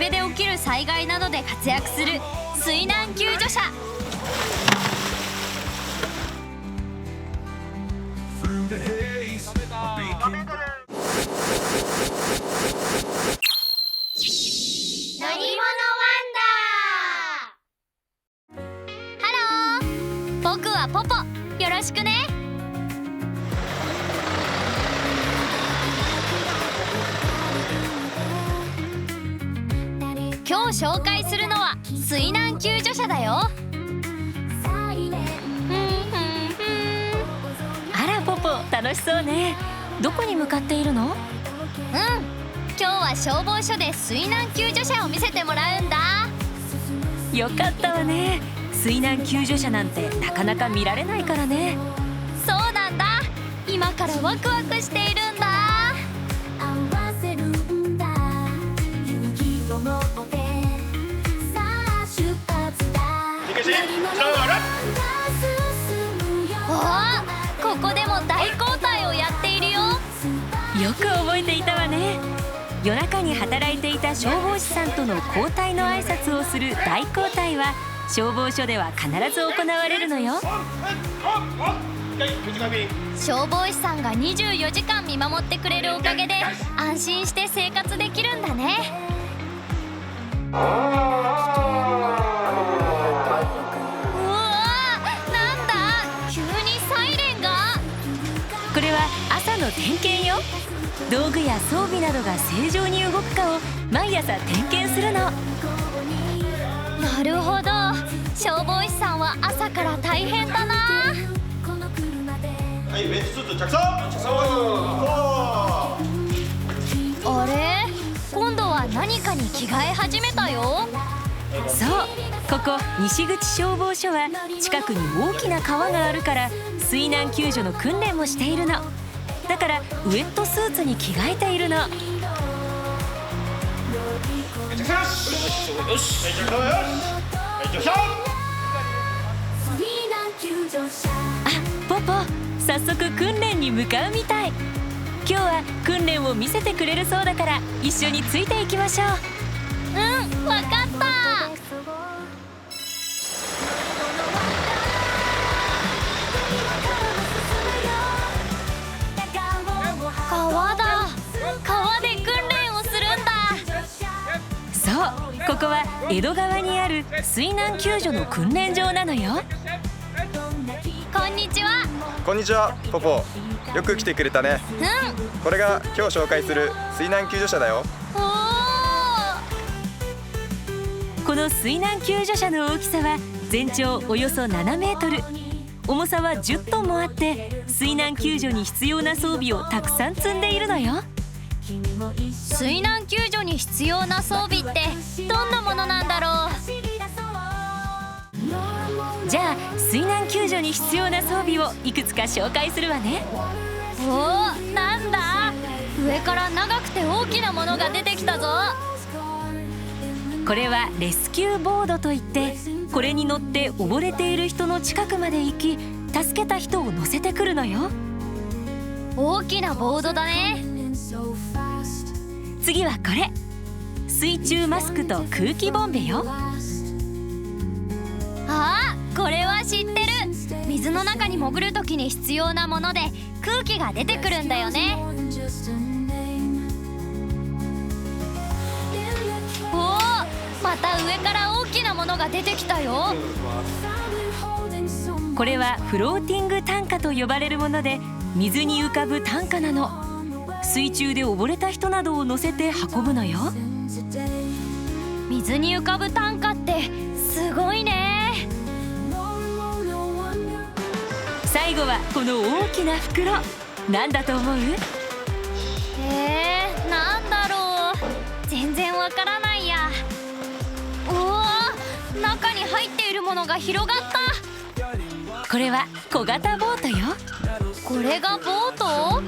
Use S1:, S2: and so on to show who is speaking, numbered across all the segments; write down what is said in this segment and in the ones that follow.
S1: 辺で起きる災害などで活躍する水難救助者。僕はポポ、よろしくね。今日紹介するのは水難救助者だよ。
S2: あらポポ、楽しそうね。どこに向かっているの？
S1: 今日は消防署で水難救助者を見せてもらうんだ。
S2: よかったわね。水難救助者なんてなかなか見られないからね。
S1: そうなんだ。今からワクワクしているんだ。ここでも大交代をやっているよ。
S2: よく覚えていたわね。夜中に働いていた消防士さんとの交代の挨拶をする大交代は消防署では必ず行われるのよ。
S1: 消防士さんが24時間見守ってくれるおかげで安心して生活できるんだね。うわー、なんだ、急にサイレンが。
S2: これは朝の点検よ。道具や装備などが正常に動くかを毎朝点検するの。
S1: なるほど、消防士さんは朝から大変だな。
S3: はい、ベンチスーツ着装。
S1: あれ、今度は何かに着替え始めたよ。
S2: そう、ここ西口消防署は近くに大きな川があるから水難救助の訓練もしているの。だからウェットスーツに着替えているの。ポポ、早速訓練に向かうみたい。今日は訓練を見せてくれるそうだから一緒についていきましょう。
S1: わかった。川だ。川で訓練をするんだ。
S2: そう、ここは江戸川にある水難救助の訓練場なのよ。
S1: こんにちは。
S3: こんにちは、ポポ。よく来てくれたね。これが今日紹介する水難救助者だよ。
S2: この水難救助者の大きさは全長およそ7メートル、重さは10トンもあって水難救助に必要な装備をたくさん積んでいるのよ。
S1: 水難救助に必要な装備ってどんなものなんだろう。
S2: じゃあ水難救助に必要な装備をいくつか紹介するわね。
S1: なんだ、上から長くて大きなものが出てきたぞ。
S2: これはレスキューボードといって、これに乗って溺れている人の近くまで行き助けた人を乗せてくるのよ。
S1: 大きなボードだね。
S2: 次はこれ、水中マスクと空気ボンベよ。
S1: これは知ってる。水の中に潜るときに必要なもので空気が出てくるんだよね。また上から大きなものが出てきたよ。
S2: これはフローティング担架と呼ばれるもので、水に浮かぶ担架なの。水中で溺れた人などを乗せて運ぶのよ。
S1: 水に浮かぶ担架ってすごいね。
S2: 最後はこの大きな袋、なんだと思う？
S1: なんだろう。全然わからないや。中に入っているものが広がった。
S2: これは小型ボートよ。
S1: これがボート？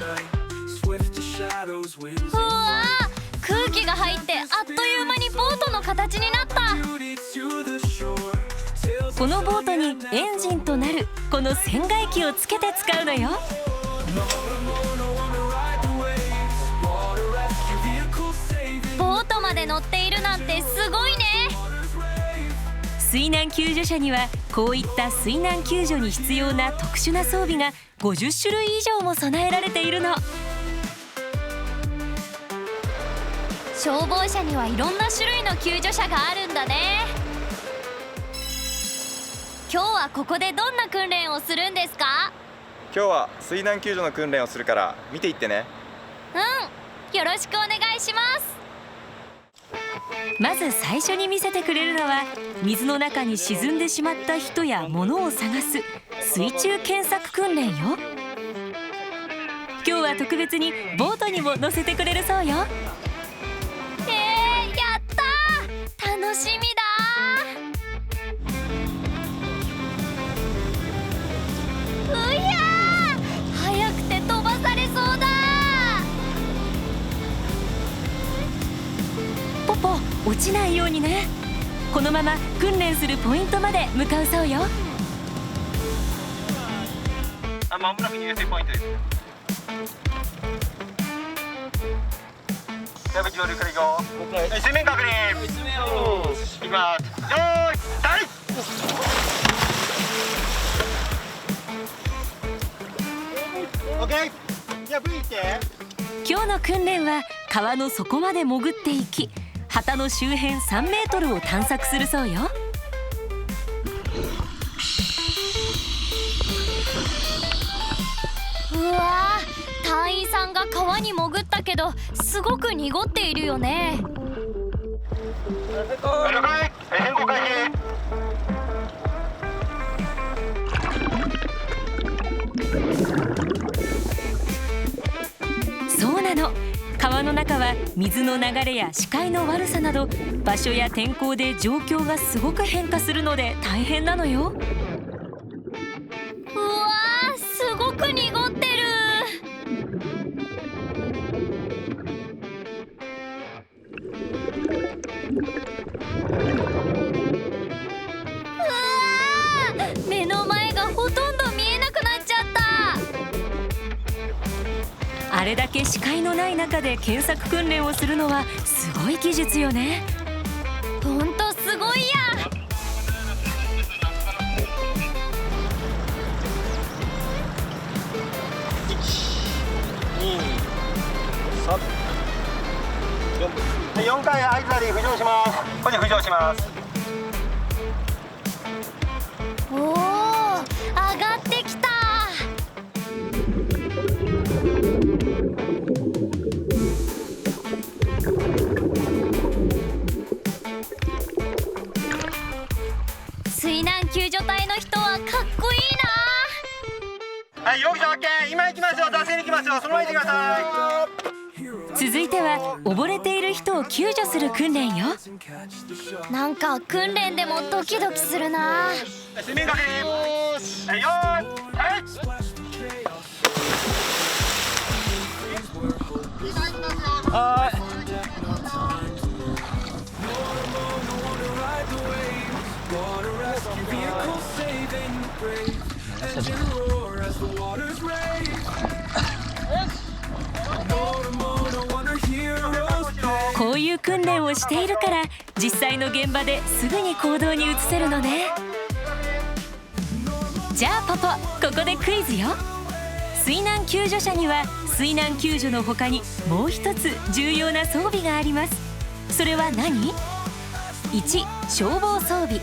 S1: 空気が入ってあっという間にボートの形になった。
S2: このボートにエンジンとなるこの船外機をつけて使うのよ。
S1: ボートまで乗っている。るなんてすごいね。
S2: 水難救助者にはこういった水難救助に必要な特殊な装備が50種類以上も備えられているの。
S1: 消防車にはいろんな種類の救助車があるんだね。今日はここでどんな訓練をするんですか？
S3: 今日は水難救助の訓練をするから見ていってね。
S1: よろしくお願いします。
S2: まず最初に見せてくれるのは水の中に沈んでしまった人や物を探す水中検索訓練よ。今日は特別にボートにも乗せてくれるそうよ。
S1: やったー、楽しみだー。うやー、速くて飛ばされそうだ。
S2: ポポ、落ちないようにね。このまま訓練するポイントまで向かうそうよ。
S3: まもなく入水ポイントです。じゃあ無事乗るからいくよ。水面確認。いきます。よーい、はい。オッケー。じゃあ V って。
S2: 今日の訓練は川の底まで潜っていき、旗の周辺3メートルを探索するそうよ。
S1: うわー、隊員さんが川に潜ったけどすごく濁っているよね。
S3: 了解。変更開始。
S2: そうなの。川の中は水の流れや視界の悪さなど場所や天候で状況がすごく変化するので大変なのよ。
S1: うわー、すごく濁ってる。うわー、目の前がほとんど見えなくなっちゃった。
S2: あれだけ視界のない中で検索訓練をするのはすごい技術よね。
S1: ほんとすごいや。
S3: 4回合図あり浮上します。ここに浮上します。
S1: おー、上がってきた。水難救助隊の人はかっこいいな。
S3: はい、容疑者 OK。今行きますよ。出せに行きますよ。そのまま行ってください。
S2: 続いては溺れている人を救助する訓練よ。
S1: なんか訓練でもドキドキするな。
S3: 水面確認。はい、よーい、はい。はい。
S2: こういう訓練をしているから実際の現場ですぐに行動に移せるのね。じゃあポポ、ここでクイズよ。水難救助者には水難救助の他にもう一つ重要な装備があります。それは何？ 1. 消防装備、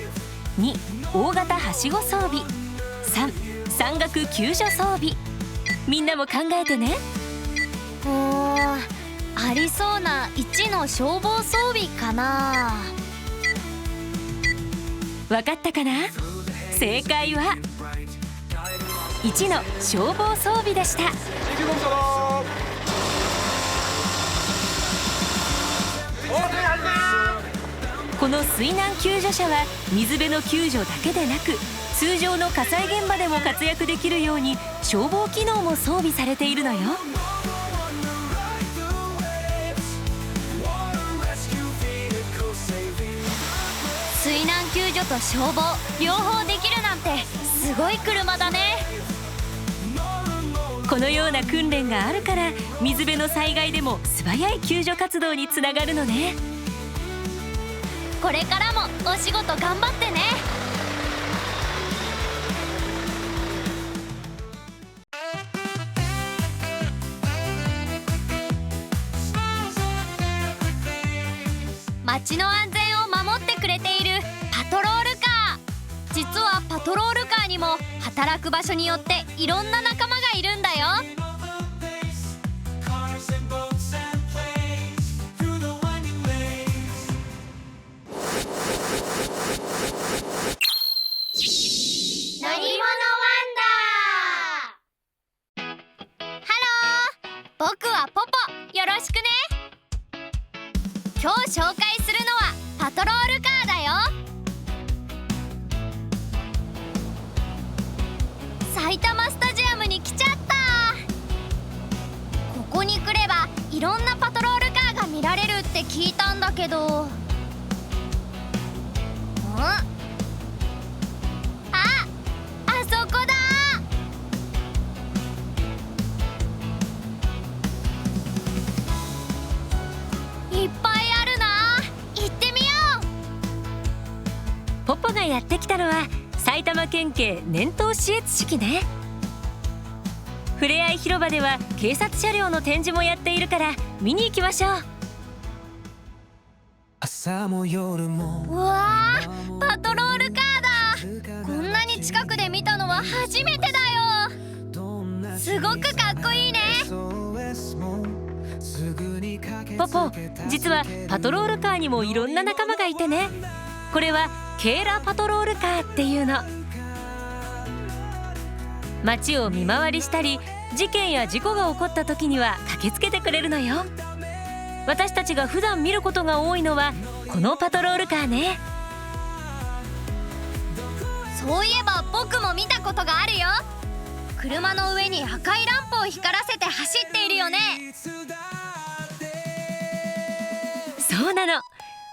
S2: 2. 大型はしご装備、 3. 山岳救助装備。みんなも考えてね。
S1: ありそうな1の消防装備かな。
S2: わかったかな？正解は1の消防装備でした。この水難救助車は水辺の救助だけでなく通常の火災現場でも活躍できるように消防機能も装備されているのよ。
S1: 水難救助と消防両方できるなんてすごい車だね。
S2: このような訓練があるから水辺の災害でも素早い救助活動につながるのね。
S1: これからもお仕事頑張ってね。街の安全を守ってくれているパトロールカー。実はパトロールカーにも働く場所によっていろんな仲間がいるんだよ。乗り物ワンダー。ハロー、僕はポポ、よろしくね。今日紹介するのはパトロールカーだよ。埼玉スタジアムに来ちゃった。ここに来ればいろんなパトロールカーが見られるって聞いたんだけど、あそこだ。いっぱいあるな。行ってみよう。
S2: ポポがやってきたのは埼玉県警年頭視閲式ね。ふれあい広場では警察車両の展示もやっているから見に行きましょう。
S4: 朝も夜も
S1: うわー、パトロールカーだ。こんなに近くで見たのは初めてだよ。すごくかっこいいね。
S2: ポポ、実はパトロールカーにもいろんな仲間がいてね。これはケーラパトロールカーっていうの。街を見回りしたり事件や事故が起こった時には駆けつけてくれるのよ。私たちが普段見ることが多いのはこのパトロールカーね。
S1: そういえば僕も見たことがあるよ。車の上に赤いランプを光らせて走っているよね。
S2: そうなの。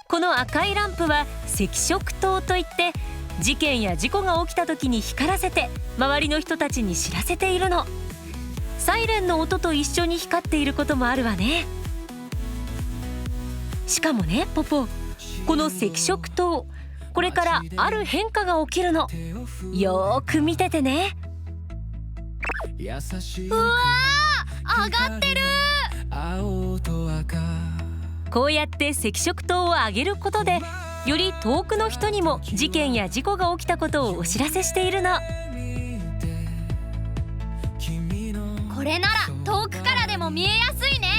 S2: この赤いランプは赤色灯といって、事件や事故が起きた時に光らせて周りの人たちに知らせているの。サイレンの音と一緒に光っていることもあるわね。しかもね、ポポ、この赤色灯、これからある変化が起きるの。よーく見ててね。
S1: うわー、上がってる。
S2: こうやって赤色灯を上げることで、より遠くの人にも事件や事故が起きたことをお知らせしているの。
S1: これなら遠くからでも見えやすいね。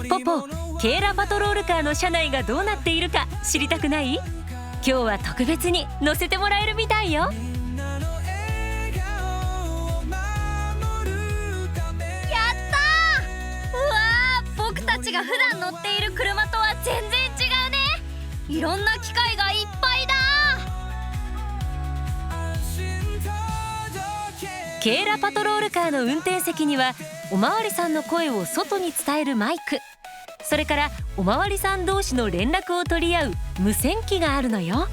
S2: ポポ、ケーラパトロールカーの車内がどうなっているか知りたくない？今日は特別に乗せてもらえるみたいよ。
S1: 僕たちが普段乗っている車とは全然違うね。いろんな機械がいっぱいだ。
S2: ケーラパトロールカーの運転席にはおまわりさんの声を外に伝えるマイク、それからおまわりさん同士の連絡を取り合う無線機があるのよ。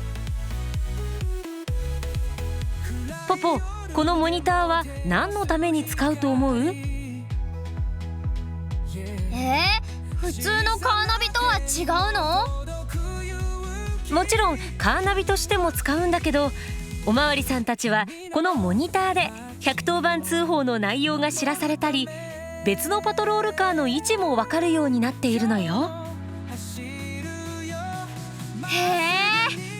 S2: ポポ、このモニターは何のために使うと思う？
S1: 普通のカーナビとは違うの？
S2: もちろんカーナビとしても使うんだけど、おまわりさんたちはこのモニターで110番通報の内容が知らされたり、別のパトロールカーの位置も分かるようになっているのよ。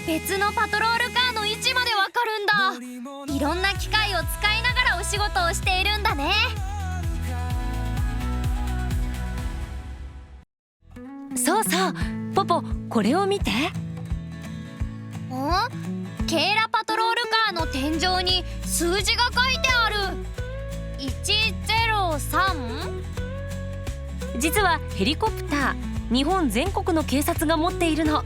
S1: 別のパトロールカーの位置まで分かるんだ。いろんな機械を使いながらお仕事をしているんだね。
S2: そうそう、ポポ、これを見て。
S1: ケーラパトロールカーの天井に数字が書いてある。103？
S2: 実はヘリコプター、日本全国の警察が持っているの。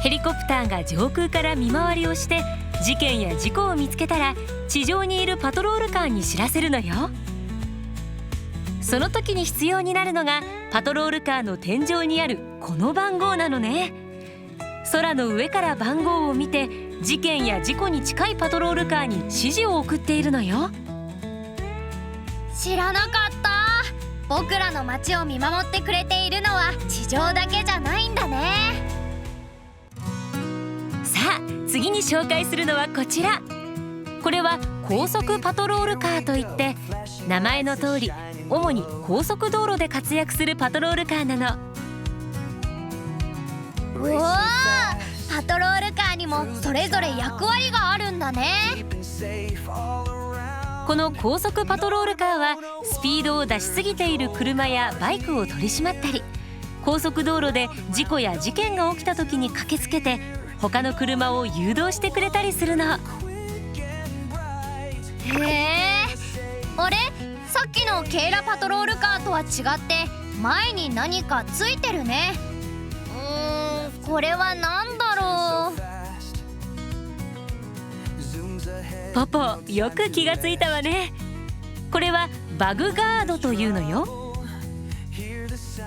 S2: ヘリコプターが上空から見回りをして事件や事故を見つけたら地上にいるパトロールカーに知らせるのよ。その時に必要になるのがパトロールカーの天井にあるこの番号なのね。空の上から番号を見て事件や事故に近いパトロールカーに指示を送っているのよ。
S1: 知らなかった。僕らの街を見守ってくれているのは地上だけじゃないんだね。
S2: さあ次に紹介するのはこちら。これは高速パトロールカーといって、名前の通り主に高速道路で活躍するパトロールカーなの。
S1: おお、パトロールカーにもそれぞれ役割があるんだね。
S2: この高速パトロールカーはスピードを出しすぎている車やバイクを取り締まったり、高速道路で事故や事件が起きた時に駆けつけて他の車を誘導してくれたりするの。
S1: へえ、あれ、さっきのケイラパトロールカーとは違って前に何かついてるね。これは何だろう。
S2: ポポ、よく気がついたわね。これはバグガードというのよ。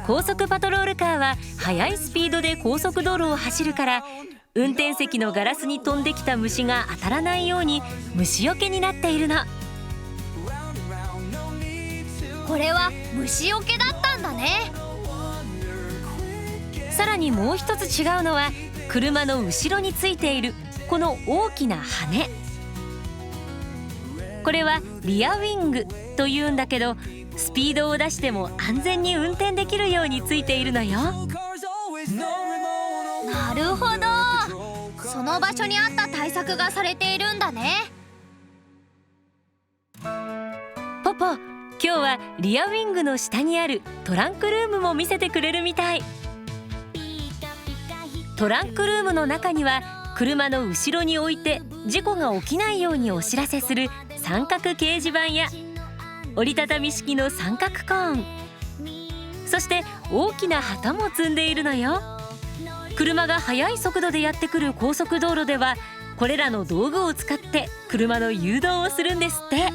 S2: 高速パトロールカーは速いスピードで高速道路を走るから、運転席のガラスに飛んできた虫が当たらないように虫除けになっているの。
S1: これは虫除けだったんだね。
S2: さらにもう一つ違うのは、車の後ろについているこの大きな羽。これはリアウィングというんだけど、スピードを出しても安全に運転できるようについているのよ。
S1: なるほど、その場所に合った対策がされているんだね。
S2: ポポ、今日はリアウィングの下にあるトランクルームも見せてくれるみたい。トランクルームの中には車の後ろに置いて事故が起きないようにお知らせする三角掲示板や折りたたみ式の三角コーン、そして大きな旗も積んでいるのよ。車が速い速度でやってくる高速道路ではこれらの道具を使って車の誘導をするんですって。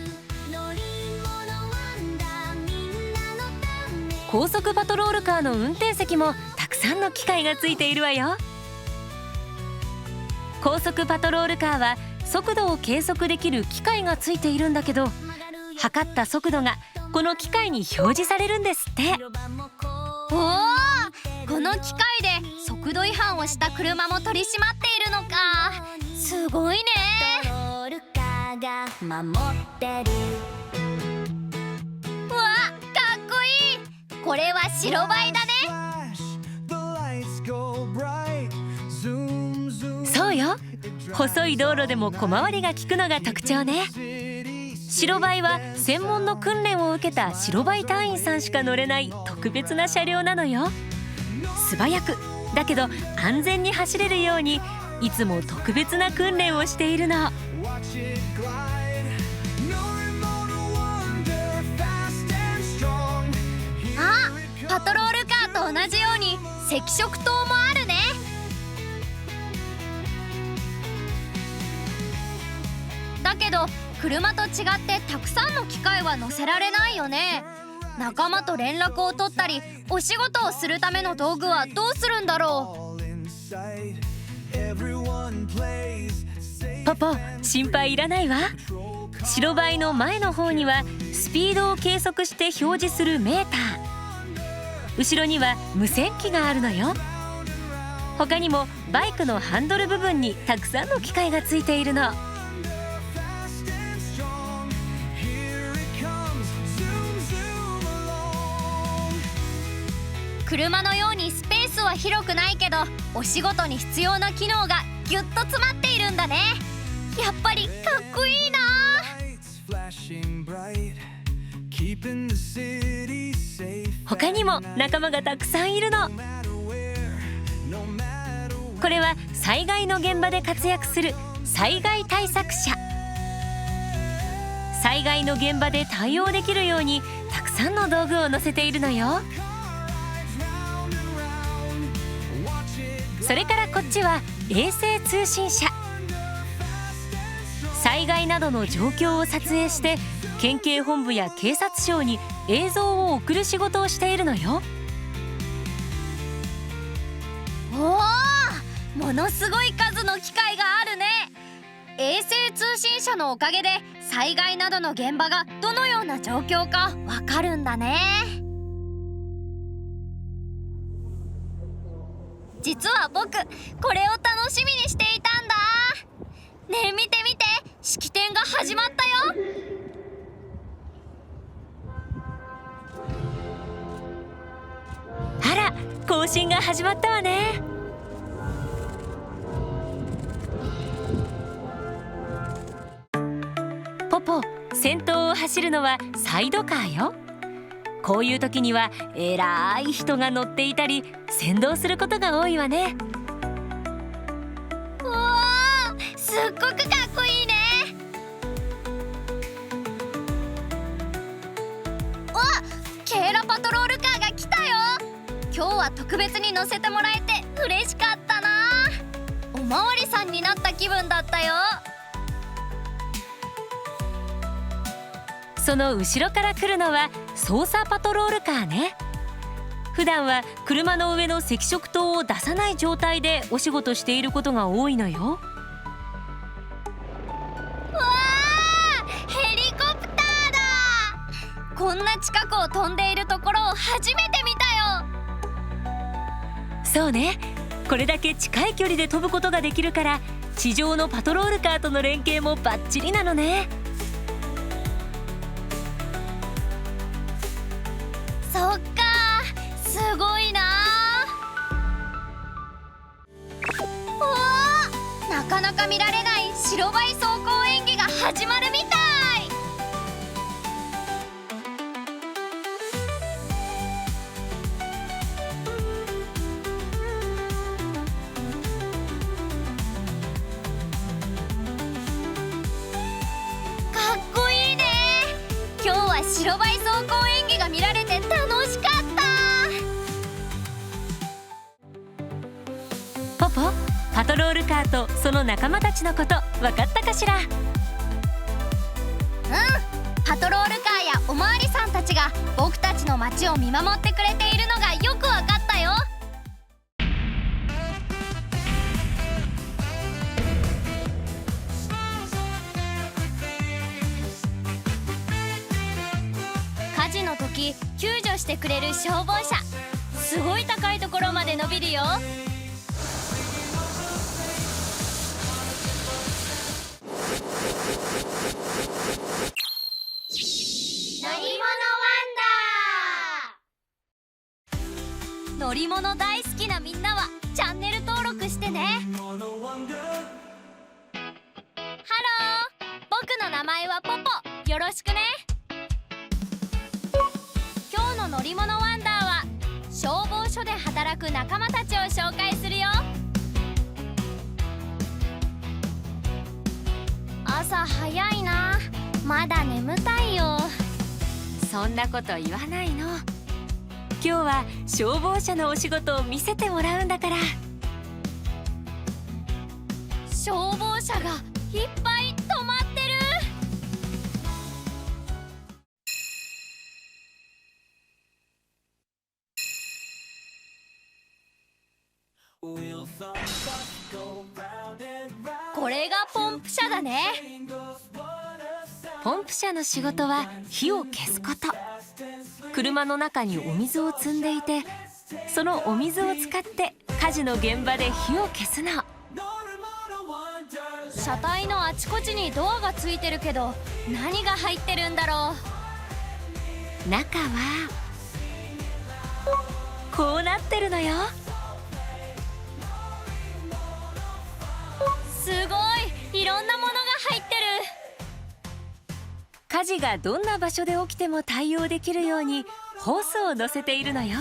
S2: 高速パトロールカーの運転席もたくさんの機械がついているわよ。高速パトロールカーは速度を計測できる機械がついているんだけど、測った速度がこの機械に表示されるんですって。
S1: おお、この機械で速度違反をした車も取り締まっているのか。すごいね。うわ、かっこいい。これは白バイだね。
S2: そうよ、細い道路でも小回りが利くのが特徴ね。白バイは専門の訓練を受けた白バイ隊員さんしか乗れない特別な車両なのよ。素早くだけど安全に走れるようにいつも特別な訓練をしているの。
S1: あ、パトロールカーと同じように赤色灯もあるね。だけど車と違ってたくさんの機械は乗せられないよね。仲間と連絡を取ったりお仕事をするための道具はどうするんだろう。
S2: ポポ、心配いらないわ。白バイの前の方にはスピードを計測して表示するメーター、後ろには無線機があるのよ。他にもバイクのハンドル部分にたくさんの機械がついているの。
S1: 車のようにスペースは広くないけど、お仕事に必要な機能がぎゅっと詰まっているんだね。やっぱりかっこいいな。
S2: 他にも仲間がたくさんいるの。これは災害の現場で活躍する災害対策車。災害の現場で対応できるようにたくさんの道具を載せているのよ。それからこっちは衛星通信車。災害などの状況を撮影して県警本部や警察庁に映像を送る仕事をしているのよ。
S1: おお、ものすごい数の機械があるね。衛星通信車のおかげで災害などの現場がどのような状況かわかるんだね。実は僕これを楽しみにしていたんだ。ねえ見て見て、式典が始まったよ。
S2: あら、行進が始まったわね。ポポ、先頭を走るのはサイドカーよ。こういう時には偉い人が乗っていたり先導することが多いわね。
S1: うわー、すっごくかっこいいね。わっ、ケーラパトロールカーが来たよ。今日は特別に乗せてもらえて嬉しかったな。おまわりさんになった気分だったよ。
S2: その後ろから来るのは捜査パトロールカーね。普段は車の上の赤色灯を出さない状態でお仕事していることが多いのよ。
S1: わー、ヘリコプターだ。こんな近くを飛んでいるところを初めて見たよ。
S2: そうね、これだけ近い距離で飛ぶことができるから地上のパトロールカーとの連携もバッチリなのね。
S1: そっか、すごいな。おー、なかなか見られない白バイ走行演技が始まるみたい。かっこいいね。今日は白バイ走行演技が見られて楽しかった。
S2: ポポ、パトロールカーとその仲間たちのこと分かったかしら？
S1: パトロールカーやおまわりさんたちが僕たちの街を見守ってくれているのがよくわかったよ。火事の時救助してくれる消防車、すごい高いところまで伸びるよ。乗り物大好きなみんなはチャンネル登録してね。ハロー、僕の名前はポポ、よろしくね。今日の乗り物ワンダーは消防署で働く仲間たちを紹介するよ。朝早いな、まだ眠たいよ。
S2: そんなこと言わないの。今日は消防車のお仕事を見せてもらうんだから。
S1: 消防車がいっぱい止まってる。これがポンプ車だね。
S2: ポンプ車の仕事は火を消すこと。車の中にお水を積んでいて、そのお水を使って火事の現場で火を消すの。
S1: 車体のあちこちにドアがついてるけど、何が入ってるんだろ
S2: う。中はこうなってるのよ。
S1: すごい、いろんなものが入ってる。
S2: 火事がどんな場所で起きても対応できるようにホースを乗せているのよ。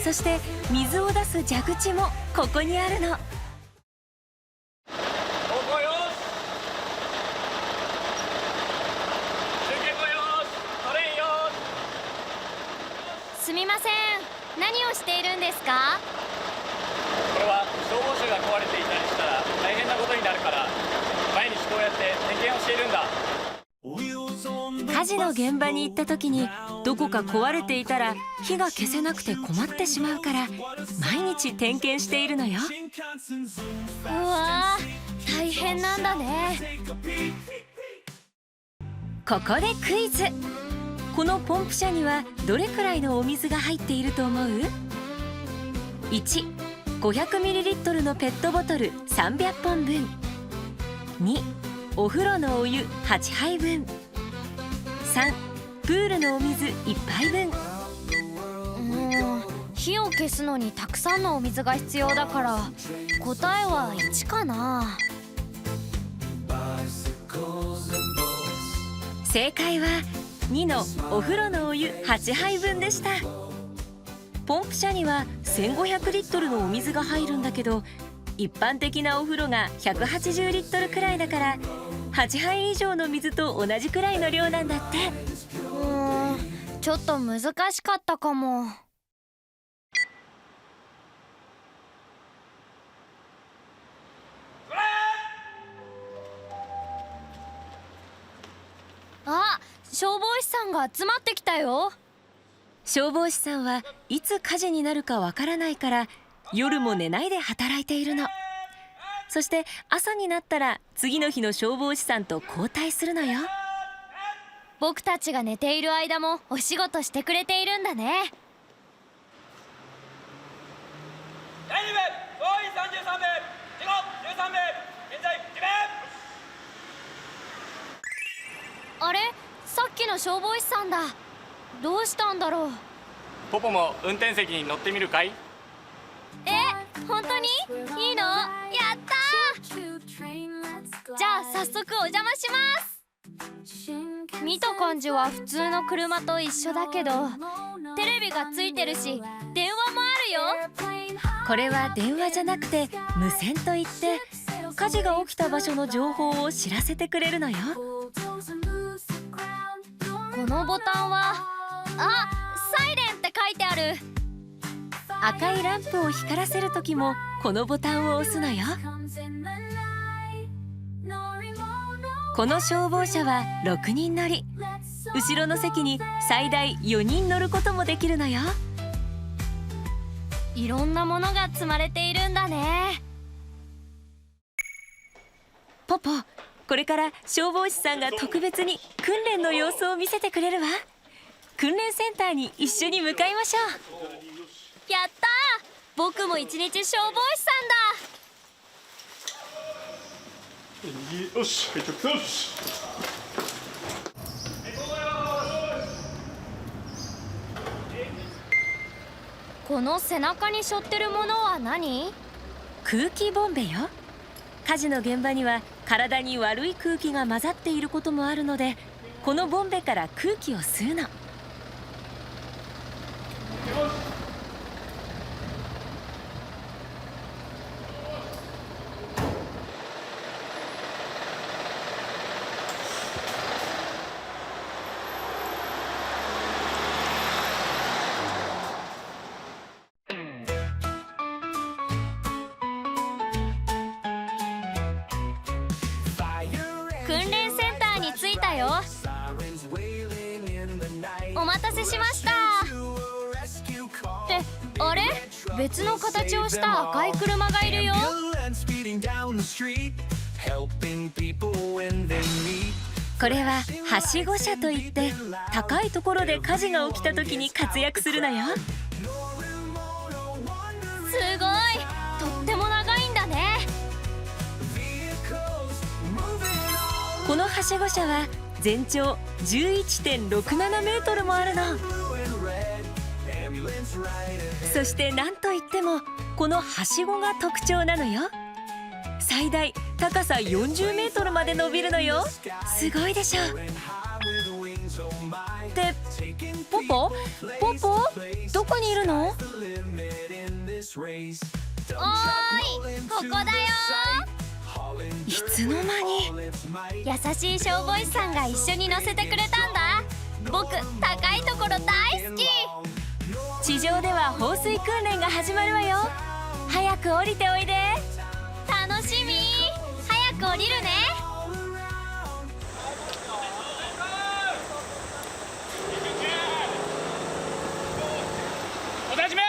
S2: そして水を出す蛇口もここにあるの。
S1: すみません、何をしているんですか？
S5: これは消防車が壊れていたりしたら大変なことになるから、毎日こうやって点検をしているんだ。
S2: 火事の現場に行った時にどこか壊れていたら火が消せなくて困ってしまうから、毎日点検しているのよ。
S1: うわー、大変なんだね。
S2: ここでクイズ。このポンプ車にはどれくらいのお水が入っていると思う？ 1、500ml のペットボトル300本分。2、お風呂のお湯8杯分。3、プールのお水1杯分。
S1: 火を消すのにたくさんのお水が必要だから答えは1かな。
S2: 正解は2のお風呂のお湯8杯分でした。ポンプ車には1500リットルのお水が入るんだけど、一般的なお風呂が180リットルくらいだから8杯以上の水と同じくらいの量なんだって。
S1: ちょっと難しかったかも。あ、消防士さんが集まってきたよ。
S2: 消防士さんはいつ火事になるかわからないから夜も寝ないで働いているの。そして朝になったら次の日の消防士さんと交代するのよ。
S1: 僕たちが寝ている間もお仕事してくれているんだね。
S5: 第2部総員33名、事後13名、現在1名。
S1: あれ、さっきの消防士さんだ。どうしたんだろう。
S5: ポポも運転席に乗ってみるかい？
S1: 本当にいいの？やったー。じゃあ早速お邪魔します。見た感じは普通の車と一緒だけどテレビがついてるし電話もあるよ。
S2: これは電話じゃなくて無線といって火事が起きた場所の情報を知らせてくれるのよ。
S1: このボタンはサイレンって書いてある。
S2: 赤いランプを光らせる時もこのボタンを押すのよ。この消防車は6人乗り。後ろの席に最大4人乗ることもできるのよ。
S1: いろんなものが積まれているんだね。
S2: ポポ、これから消防士さんが特別に訓練の様子を見せてくれるわ。訓練センターに一緒に向かいましょう。
S1: やったー、僕も一日消防士さんだ。
S5: よし、よし。
S1: この背中に背負ってるものは何？
S2: 空気ボンベよ。火事の現場には体に悪い空気が混ざっていることもあるので、このボンベから空気を吸うの。
S1: 訓練センターに着いたよ。お待たせしました。ってあれ、別の形をした赤い車がいるよ。
S2: これははしご車といって高いところで火事が起きた時に活躍するのよ。
S1: すごい、とっても長いんだね。
S2: このはしご車は全長 11.67 メートルもあるの。そして何といってもこのはしごが特徴なのよ。最大高さ40メートルまで伸びるのよ。すごいでしょ。ってポポどこにいるの？
S1: おーい、ここだよ。
S2: いつの間に。
S1: 優しい消防士さんが一緒に乗せてくれたんだ。僕、高いところ大好き。
S2: 地上では放水訓練が始まるわよ。早く降りておいで。
S1: 楽しみ。早く降りるね。
S5: お立ちめ。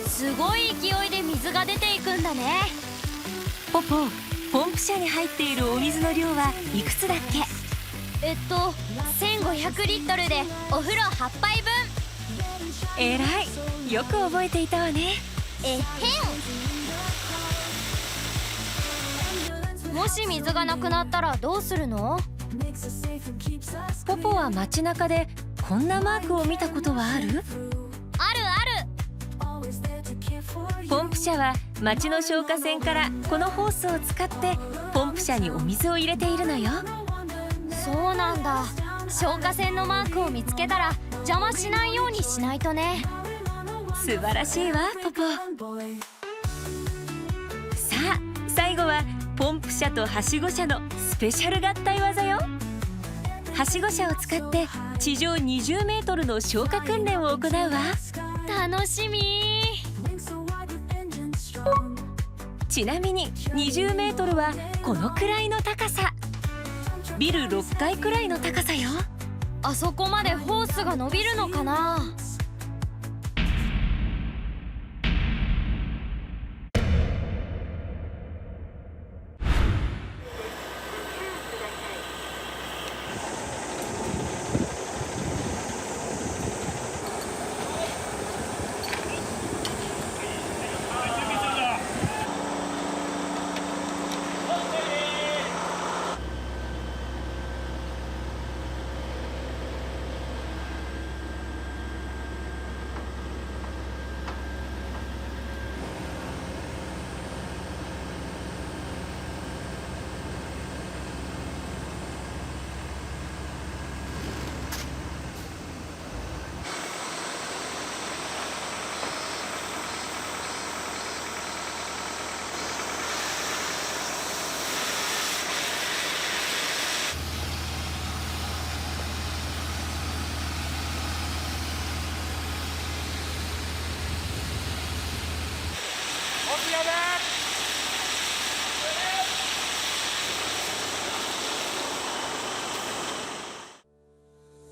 S1: すごい勢いで水が出ていくんだね。
S2: ポンプ車に入っているお水の量はいくつだっけ？
S1: 1500リットルでお風呂8杯分。
S2: えらい、よく覚えていたわね。
S1: えっへん。もし水がなくなったらどうするの？
S2: ポポは街中でこんなマークを見たことはある？
S1: あるある。
S2: ポンプ車は町の消火栓からこのホースを使ってポンプ車にお水を入れているのよ。
S1: そうなんだ。消火栓のマークを見つけたら邪魔しないようにしないとね。
S2: 素晴らしいわポポ。さあ最後はポンプ車とはしご車のスペシャル合体技よ。はしご車を使って地上20メートルの消火訓練を行うわ。
S1: 楽しみ。
S2: ちなみに20メートルはこのくらいの高さ。ビル6階くらいの高さよ。
S1: あそこまでホースが伸びるのかな？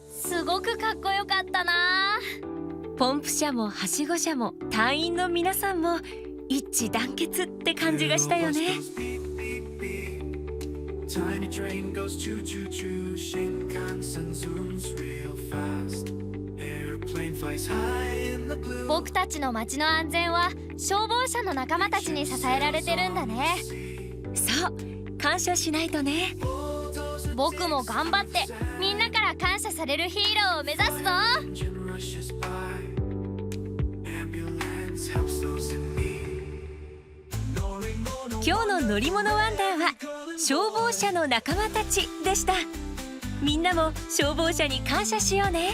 S1: すごくかっこよかったな。
S2: ポンプ車もはしご車も隊員の皆さんも一致団結って感じがしたよね。
S4: Tiny train goes choo choo choo, Shinkansen zooms real fast. Airplane flies high in the blue.
S1: 僕たちの街の安全は消防車の仲間たちに支えられてるんだね。
S2: そう感謝しないとね。
S1: 僕も頑張ってみんなから感謝されるヒーローを目指すぞ。
S4: Engine rushes by. Ambulance helps those in need.
S2: 今日の乗り物ワンダーは消防車の仲間たちでした。みんなも消防車に感謝しようね。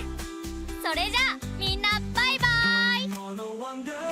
S1: それじゃあみんなバイバイ。
S4: On a wonder.